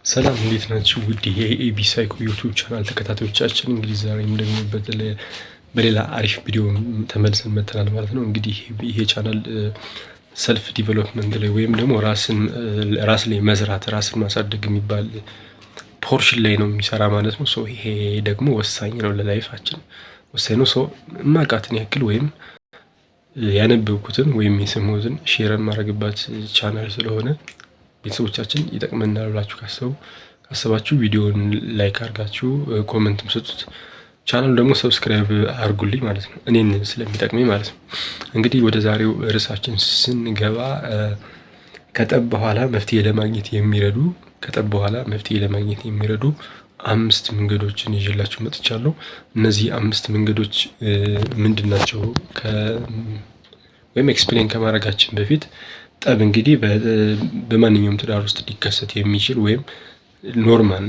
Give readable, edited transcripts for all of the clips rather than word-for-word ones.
ሰላም እንዴት ናችሁ? ውድ የኤቢ ሳይኮ ዩቲዩብ ቻናል ተከታታዮቻችን እንግዲህ ዛሬም ደግሞ በሌላ አሪፍ ቪዲዮ ተመልሰን መጥተናል ማለት ነው። እንግዲህ ይሄ ቻናል ሰልፍ ዲቨሎፕመንት ላይ ወይም ደግሞ ራስ ላይ መስራት ራስን ማሳደግ የሚባል ፖርሽን ላይ ነው የሚሰራ ማለት ነው። ይሄ ደግሞ ወሳኝ ነው፣ ለላይፋችን ወሳኝ ነው። ማቃትን ያክል ወይም ያነበብኩትን ወይም የሰማሁትን ሼር ማድረግባት ቻናል ስለሆነ ቤተሰቦቻችን ይጠቅመናል ብላችሁ ካሰባችሁ ቪዲዮውን ላይክ አድርጋችሁ ኮሜንትም ስጡት። ቻናሉ ደግሞ ሰብስክራይብ አድርጉልኝ ማለት ነው፣ እኔን ስለሚጠቅመኝ ማለት ነው። እንግዲህ ወደ ዛሬው ርዕሳችን ስንገባ ከጠብ በኋላ መፍትሄ ለማግኘት የሚረዱ 5 መንገዶችን ይዤላችሁ መጥቻለሁ። እነዚህ 5 መንገዶች ምንድን ናቸው? ወይም ኤክስፕሌን ከማድረጋችን በፊት ጠብ እንግዲህ በማንኛውም ትዳር ውስጥ ሊከሰት የሚችል ወይም ኖርማል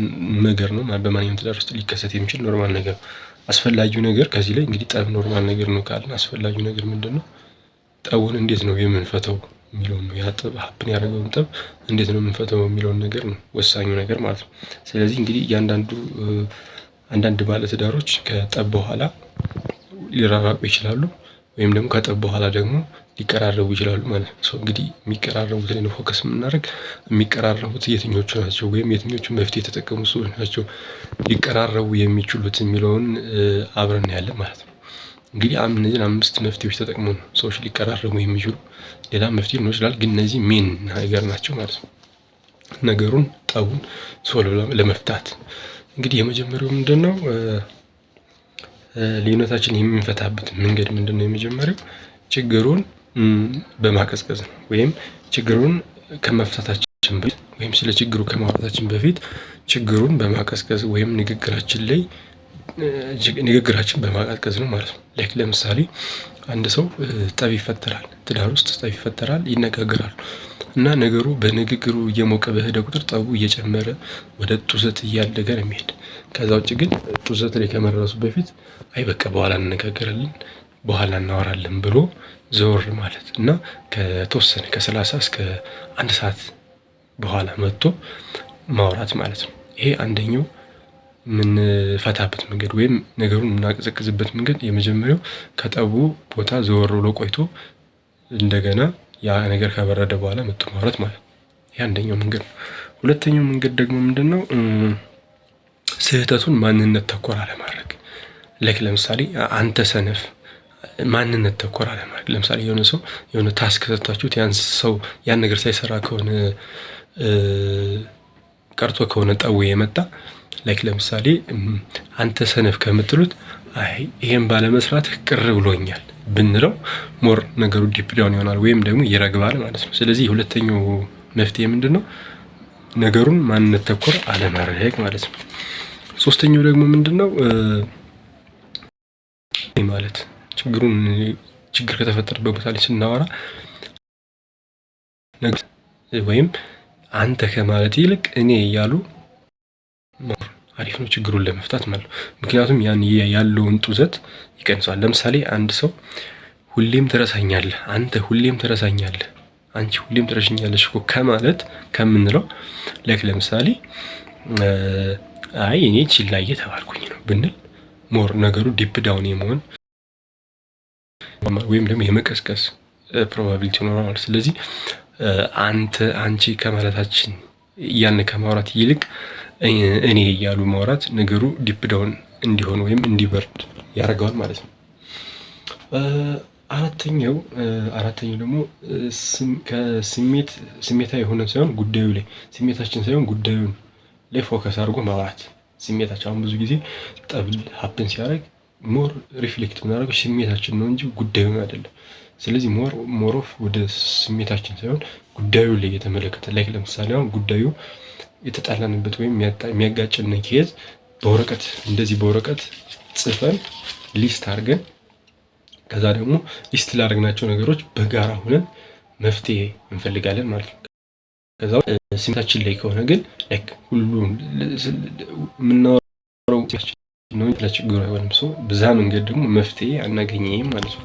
ነገር ነው። በማንኛውም ትዳር ውስጥ ሊከሰት የሚችል ኖርማል ነገር፣ አስፈላጊው ነገር ከዚህ ላይ እንግዲህ ጠብ ኖርማል ነገር ነው ካልን አስፈላጊው ነገር ምንድን ነው? ጠቡን እንዴት ነው የምንፈተው የሚለውን ነው። ሀፕን ያደረገውን ጠብ እንዴት ነው የምንፈተው የሚለውን ነገር ነው ወሳኙ ነገር ማለት ነው። ስለዚህ እንግዲህ አንዳንድ ባለትዳሮች ከጠብ በኋላ ሊራራቁ ይችላሉ፣ ወይም ደግሞ ከጠብ በኋላ ደግሞ ሊቀራረቡ ይችላሉ ማለት ነው። እንግዲህ የሚቀራረቡት ላይ ነው ፎከስ የምናደርግ። የሚቀራረቡት የትኞቹ ናቸው ወይም የትኞቹ መፍትሄ የተጠቀሙ ሰዎች ናቸው ሊቀራረቡ የሚችሉት የሚለውን አብረን ያለን ማለት ነው። እንግዲህ እነዚህን 5 መፍትሄዎች ተጠቅሞ ነው ሰዎች ሊቀራረቡ የሚችሉ። ሌላ መፍትሄ ሊኖር ይችላል፣ ግን እነዚህ ሜን ነገር ናቸው ማለት ነው፣ ነገሩን ጠቡን ሶልቭ ለመፍታት። እንግዲህ የመጀመሪያው ምንድን ነው? ልዩነታችን የምንፈታበት መንገድ ምንድን ነው? የመጀመሪያው ችግሩን በማቀዝቀዝ ነው። ወይም ችግሩን ከመፍታታችን በፊት ወይም ስለ ችግሩ ከማውራታችን በፊት ችግሩን በማቀዝቀዝ ወይም ንግግራችን በማቀዝቀዝ ነው ማለት ነው። ለምሳሌ አንድ ሰው ጠብ ይፈጠራል፣ ትዳር ውስጥ ጠብ ይፈጠራል፣ ይነጋገራሉ እና ነገሩ በንግግሩ እየሞቀ በሄደ ቁጥር ጠቡ እየጨመረ ወደ ጡዘት እያደገ ነው የሚሄድ። ከዛ ውጭ ግን ጡዘት ላይ ከመድረሱ በፊት በቃ በኋላ እንነጋገራለን፣ በኋላ እናወራለን ብሎ ዘወር ማለት እና ከተወሰነ ከ30 እስከ 1 ሰዓት በኋላ መጥቶ ማውራት ማለት ነው። ይሄ አንደኛው የምንፈታበት መንገድ ወይም ነገሩን የምናቀዘቅዝበት መንገድ። የመጀመሪያው ከጠቡ ቦታ ዘወር ብሎ ቆይቶ እንደገና ያ ነገር ከበረደ በኋላ መጥቶ ማውራት ማለት ነው። ይሄ አንደኛው መንገድ ነው። ሁለተኛው መንገድ ደግሞ ምንድነው? ስህተቱን ማንነት ተኮር አለማድረግ። ለምሳሌ አንተ ሰነፍ፣ ማንነት ተኮር አለማድረግ። ለምሳሌ የሆነ ሰው የሆነ ታስክ ሰጥታችሁት ያን ነገር ሳይሰራ ከሆነ ቀርቶ ከሆነ ጠቡ የመጣ ለምሳሌ አንተ ሰነፍ ከምትሉት ይሄን ባለመስራት ቅር ብሎኛል ብንለው ሞር ነገሩ ዲፕ ዳውን ይሆናል ወይም ደግሞ ይረግባል ማለት ነው። ስለዚህ ሁለተኛው መፍትሄ ምንድነው? ነገሩን ማንነት ተኮር አለማድረግ ማለት ነው። ሶስተኛው ደግሞ ምንድነው? ማለት ችግር ከተፈጠረበት ቦታ ላይ ስናወራ ወይም አንተ ከማለት ይልቅ እኔ እያሉ አሪፍ ነው ችግሩን ለመፍታት ማለት ነው። ምክንያቱም ያን ያለውን ጡዘት ይቀንሳል። ለምሳሌ አንድ ሰው ሁሌም ትረሳኛለህ፣ አንተ ሁሌም ትረሳኛለህ፣ አንቺ ሁሌም ትረሽኛለሽ እኮ ከማለት ከምንለው ለምሳሌ እኔ ችላ እየተባልኩኝ ነው ብንል ሞር ነገሩ ዲፕ ዳውን የመሆን ወይም ደግሞ የመቀስቀስ ፕሮባቢሊቲ ይኖራል። ስለዚህ አንቺ ከማለታችን ያን ከማውራት ይልቅ እኔ እያሉ ማውራት ነገሩ ዲፕ ዳውን እንዲሆን ወይም እንዲበርድ ያደርገዋል ማለት ነው። አራተኛው ደግሞ ስሜታዊ የሆነ ሳይሆን ጉዳዩ ላይ ስሜታችን ሳይሆን ጉዳዩን ላይ ፎከስ አድርጎ ማውራት። ስሜታችን አሁን ብዙ ጊዜ ጠብ ሀፕን ሲያደርግ ሞር ሪፍሌክት የምናደርገው ስሜታችን ነው እንጂ ጉዳዩን አይደለም። ስለዚህ ሞር ኦፍ ወደ ስሜታችን ሳይሆን ጉዳዩ ላይ የተመለከተ ለምሳሌ አሁን ጉዳዩ የተጣላንበት ወይም የሚያጋጭን ኬዝ በወረቀት ጽፈን ሊስት አድርገን ከዛ ደግሞ ሊስት ላደረግናቸው ነገሮች በጋራ ሆነን መፍትሄ እንፈልጋለን ማለት ነው። ከዛ ስሜታችን ላይ ከሆነ ግን ሁሉም የምናወራው ነው ለችግሩ አይሆንም። በዛ መንገድ ደግሞ መፍትሄ አናገኝም ማለት ነው።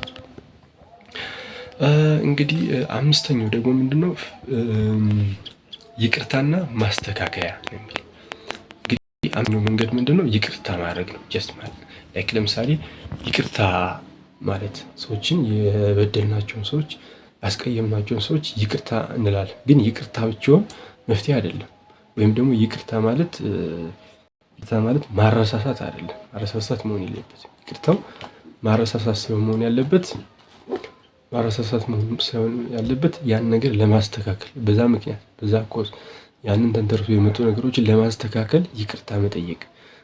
እንግዲህ አምስተኛው ደግሞ ምንድነው? ይቅርታና ማስተካከያ ነው የሚል አንዱ መንገድ ምንድነው? ይቅርታ ማድረግ ነው። ጀስት ማለት ላይክ ለምሳሌ ይቅርታ ማለት ሰዎችን የበደልናቸውን ሰዎች ያስቀየምናቸውን ሰዎች ይቅርታ እንላለን። ግን ይቅርታ ብቻውን መፍትሄ አይደለም። ወይም ደግሞ ይቅርታ ማለት ማረሳሳት አይደለም። ማረሳሳት መሆን የለበትም። ይቅርታው ማረሳሳት ሳይሆን ያለበት ያን ነገር ለማስተካከል በዛ ኮዝ ያንን ተንተርሶ የመጡ ነገሮችን ለማስተካከል ይቅርታ መጠየቅ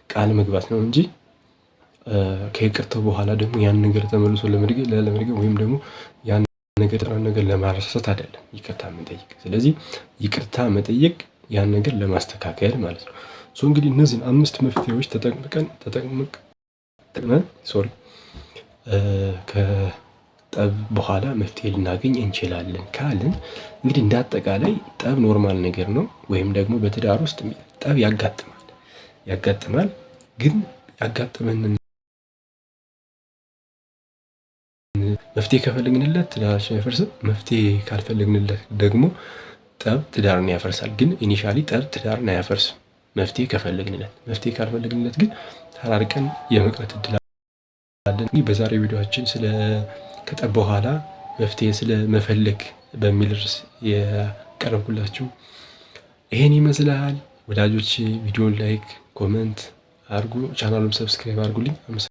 ቃል መግባት ነው እንጂ ከይቅርታው በኋላ ደግሞ ያን ነገር ተመልሶ ለመድገም ወይም ደግሞ ያን ነገር ለማረሳሳት አይደለም ይቅርታ መጠየቅ። ስለዚህ ይቅርታ መጠየቅ ያን ነገር ለማስተካከል ማለት ነው። እንግዲህ እነዚህን 5 መፍትሄዎች ተጠቅመን ከጠብ በኋላ መፍትሄ ልናገኝ እንችላለን ካልን እንግዲህ እንደ አጠቃላይ ጠብ ኖርማል ነገር ነው። ወይም ደግሞ በትዳር ውስጥ ጠብ ያጋጥማል። ግን ያጋጠመንን መፍትሄ ከፈለግንለት ትዳራችን አይፈርስም። መፍትሄ ካልፈለግንለት ደግሞ ጠብ ትዳርን ያፈርሳል። ግን ኢኒሻሊ ጠብ ትዳርን አያፈርስም መፍትሄ ከፈለግንለት። መፍትሄ ካልፈለግንለት ግን ተራርቀን የመቅረት እድል አለን። በዛሬው ቪዲዮአችን ከጠብ በኋላ መፍትሄ ስለመፈለግ በሚል ርዕስ ያቀረብኩላችሁ ይሄን ይመስላል። ወዳጆች ቪዲዮን ላይክ፣ ኮመንት አድርጉ። ቻናሉን ሰብስክራይብ አድርጉልኝ።